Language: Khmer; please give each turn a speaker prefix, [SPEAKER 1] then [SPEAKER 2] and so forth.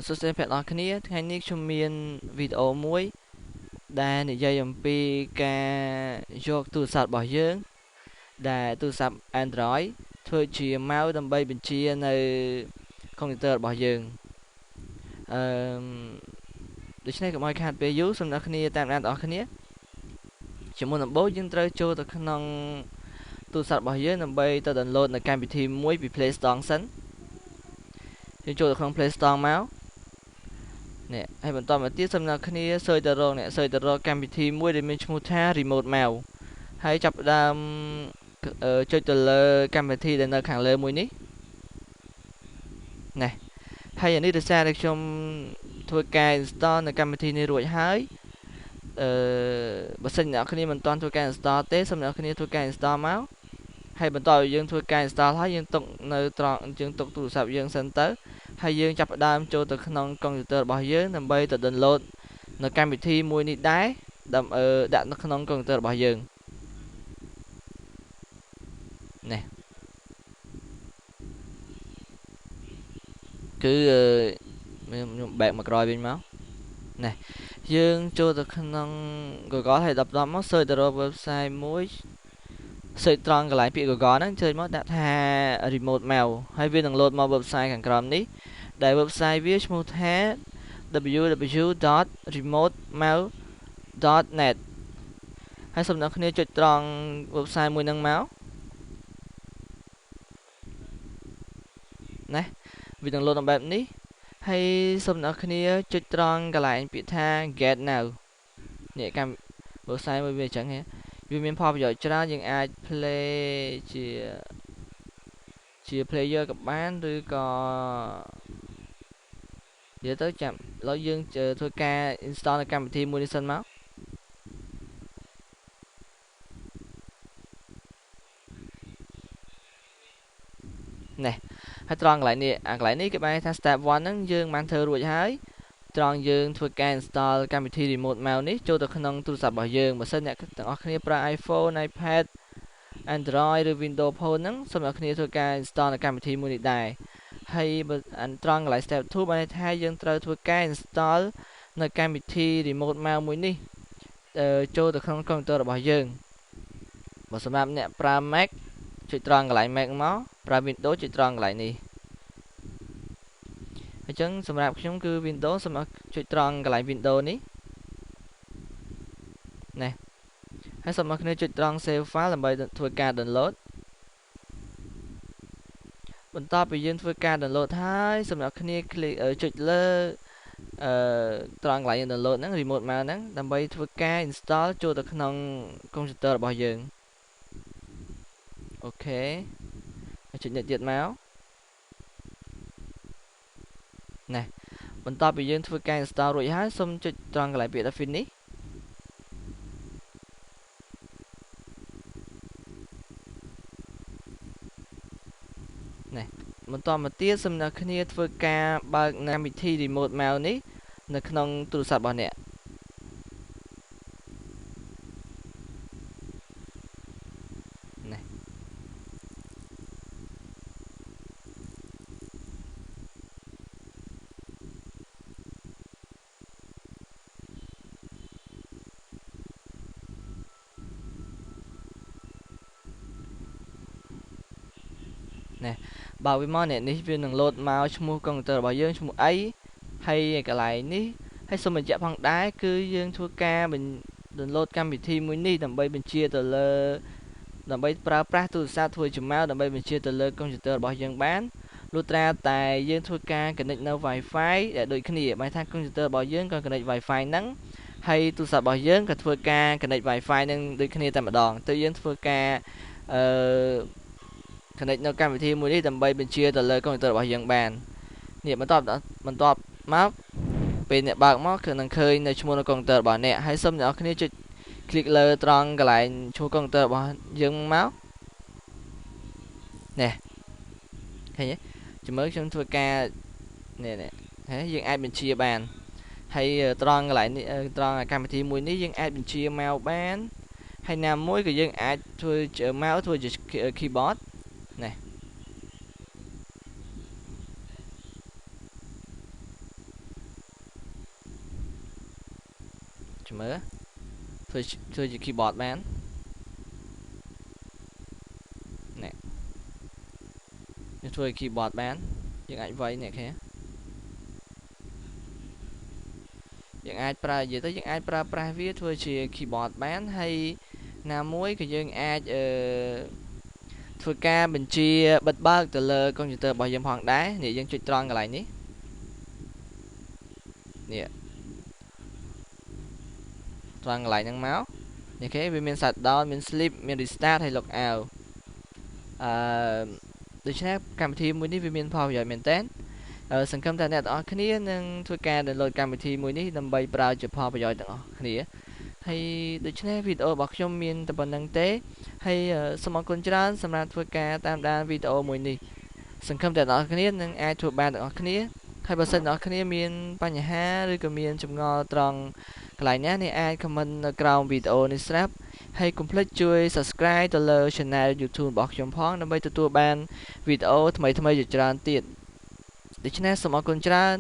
[SPEAKER 1] សួស្តីអ្នកនរគ្នាថ្ងៃនេះខ្ញុំមានវីដេអូមួយដែលនិយាយអំពីការយកទូរស័ព្ទរបស់យើងដែលទូរស័ព្ទ Android ធ្វើជា mouse ដើម្បីបញ្ជានៅកុំព្យូទ័ររបស់យើងដូច្នេះកុំឲ្យខាតពេលយូរសូមអ្នកគ្នាតាមដានបងប្អូនគ្នាជាមុនដំបូងយើងត្រូវចូលទៅក្នុងទូរស័ព្ទរបស់យើងដើម្បីទៅ download នៅកម្មវិធីមួយពី Play Store សិនយើងចូលទៅក្នុង Play Store មកនេះហើយបន្តមកទៀតសូមអ្នកគ្នា search ទៅរកកម្មវិធីមួយដែលមានឈ្មោះថា Remote Mouse ហើយចាប់ផ្ដើមចុចទៅលើកម្មវិធីដែលនៅខាងលើមួយនេះនេះហើយនេះដោយសារតែខ្ញុំធ្វើការ install នៅកម្មវិធីនេះរួចហើយបើសិនអ្នកគ្នាមិនទាន់ធ្វើការ install ទេសូមអ្នកគ្នាធ្វើការ install មកហើយបន្តឲ្យយើងធ្វើការ install ហើយយើងទុកនៅត្រង់យើងទុកទូរស័ព្ទយើងសិនទៅហើយយើងចាប់ផ្ដើមចូលទៅក្នុងកុំព្យូទ័ររបស់យើងដើម្បីទៅ download នៅកម្មវិធីមួយនេះដែរដើម្បីដាក់នៅក្នុងកុំព្យូទ័ររបស់យើងនេះគឺខ្ញុំបែកមកក្រោយវិញមកនេះយើងចូលទៅក្នុង Google ហើយដល់មក search ទៅរក website មួយ search ត្រង់កន្លែងពាក្យ Google ហ្នឹងចុចមកដាក់ថា Remote Mouse ហើយវានឹង load មក website ខាងក្រោមនេះដែល website វាឈ្មោះថា www.remotemouse.net ហើយសូមអ្នកគ្នាចុចត្រង់ website មួយហ្នឹងមកណាវានឹង load បែបនេះហើយសូមអ្នកគ្នាចុចត្រង់កន្លែងពាក្យថា Get Now នេះកម្ម website មួយវាអញ្ចឹងវាមានផលប្រយោជន៍ច្រើនយើងអាច play ជា player ក៏បានឬក៏និយាយទៅចាំឥឡូវយើងធ្វើការ install នៅកម្មវិធីមួយនេះសិនមកនេះហើយត្រង់កន្លែងនេះកន្លែងនេះគេបានថា step 1 ហ្នឹងយើងបានធ្វើរួចហើយត្រង់យើងធ្វើការ install កម្មវិធី Remote Mouse នេះចូលទៅក្នុងទូរស័ព្ទរបស់យើងបើសិនអ្នកទាំងអស់គ្នាប្រើ iPhone iPad Android ឬ Windows Phone ហ្នឹងសូមអ្នកគ្នាធ្វើការ install នៅកម្មវិធីមួយនេះដែរហើយបើត្រង់កន្លែង step 2 បានថាយើងត្រូវធ្វើការ install នៅកម្មវិធី Remote Mouse មួយនេះចូលទៅក្នុងកុំព្យូទ័ររបស់យើងបើសម្រាប់អ្នកប្រើ Mac ចុចត្រង់កន្លែង Mac មកប្រើ Windows ចុចត្រង់កន្លែងនេះអញ្ចឹងសម្រាប់ខ្ញុំគឺ Windows សូមចុចត្រង់កន្លែង Windows នេះនេះហើយសូមអ្នកគ្នាចុចត្រង់ Save File ដើម្បីធ្វើការ download បន្ទាប់ពីយើងធ្វើការ download ហើយសូមអ្នកគ្នាចុចលើត្រង់កន្លែង download ហ្នឹង Remote Mouse ហ្នឹងដើម្បីធ្វើការ install ចូលទៅក្នុងកុំព្យូទ័ររបស់យើងអូខេចុចនេះទៀតមកណាបន្ទាប់ពីយើងធ្វើការ install រួចហើយសូមចុចត្រង់កន្លែងពាក្យថា finish នេះបន្តមកទៀតសូមអ្នកគ្នាធ្វើការបើកកម្មវិធី Remote Mouse នេះនៅក្នុងទូរស័ព្ទរបស់អ្នកនេះបើវាមកនេះវានឹង load មកឈ្មោះកុំព្យូទ័ររបស់យើងឈ្មោះអីហើយកន្លែងនេះហើយសូមបញ្ជាក់ផងដែរគឺយើងធ្វើការ download កម្មវិធីមួយនេះដើម្បីបញ្ជាទៅលើដើម្បីប្រើប្រាស់ទូរស័ព្ទធ្វើជា mouse ដើម្បីបញ្ជាទៅលើកុំព្យូទ័ររបស់យើងបានលុះត្រាតែយើងធ្វើការ connect នៅ Wi-Fi ដែលដូចគ្នាបើថាកុំព្យូទ័ររបស់យើងក៏ connect Wi-Fi ហ្នឹងហើយទូរស័ព្ទរបស់យើងក៏ធ្វើការ connect Wi-Fi នឹងដូចគ្នាតែម្ដងទៅយើងធ្វើការconnect នៅកម្មវិធីមួយនេះដើម្បីបញ្ជាទៅលើកុំព្យូទ័ររបស់យើងបាននេះបន្ទាប់មកពេលអ្នកបើកមកគឺនឹងឃើញនៅឈ្មោះនៅកុំព្យូទ័ររបស់អ្នកហើយសូមអ្នកនរគ្នាចុច click លើត្រង់កន្លែងឈ្មោះកុំព្យូទ័ររបស់យើងមកនេះឃើញទេចាំមើលខ្ញុំធ្វើការនេះហើយយើងអាចបញ្ជាបានហើយត្រង់កន្លែងនេះត្រង់កម្មវិធីមួយនេះយើងអាចបញ្ជា mouse បានហើយណាមួយក៏យើងអាចធ្វើជា mouse ធ្វើជា keyboard នេះ មើលធ្វើជា keyboard បានណែយើងធ្វើ keyboard បានយើងអាចវាយនេះគេយើងអាចប្រើនិយាយទៅយើងអាចប្រើប្រាស់វាធ្វើជា keyboard បានហើយណាមួយក៏យើងអាចធ្វើការបញ្ជាបិទបើកទៅលើកុំព្យូទ័ររបស់យើងផងដែរនេះយើងចុចត្រង់កន្លែងនេះនេះត្រង់កន្លែងហ្នឹងមកនេះគេវាមាន shutdown មាន sleep មាន restart ហើយ log out ដូច្នេះកម្មវិធីមួយនេះវាមានផលប្រយោជន៍មែនតើសង្ឃឹមថាអ្នកទាំងអស់គ្នានឹងធ្វើការ download កម្មវិធីមួយនេះដើម្បីប្រើជាផលប្រយោជន៍ទាំងអស់គ្នាហើយដូច្នេះវីដេអូរបស់ខ្ញុំមានតែប៉ុណ្្នឹងទេហើយសូមអរគុណច្រើនសម្រាប់ធ្វើការតាមដានវីដេអូមួយនេះសង្ឃឹមថាអ្នកទាំងអស់គ្នានឹងអាចធ្វើបានទាំងអស់គ្នាហើយបើសិនអ្នកទាំងអស់គ្នាមានបញ្ហាឬក៏មានចម្ងល់ត្រង់កន្លែងណាអ្នកអាច comment នៅក្រោមវីដេអូនេះស្រាប់ហើយកុំភ្លេចជួយ subscribe ទៅលើ channel YouTube របស់ខ្ញុំផងដើម្បីទទួលបានវីដេអូថ្មីៗជាច្រើនទៀតដូច្នេះសូមអរគុណច្រើន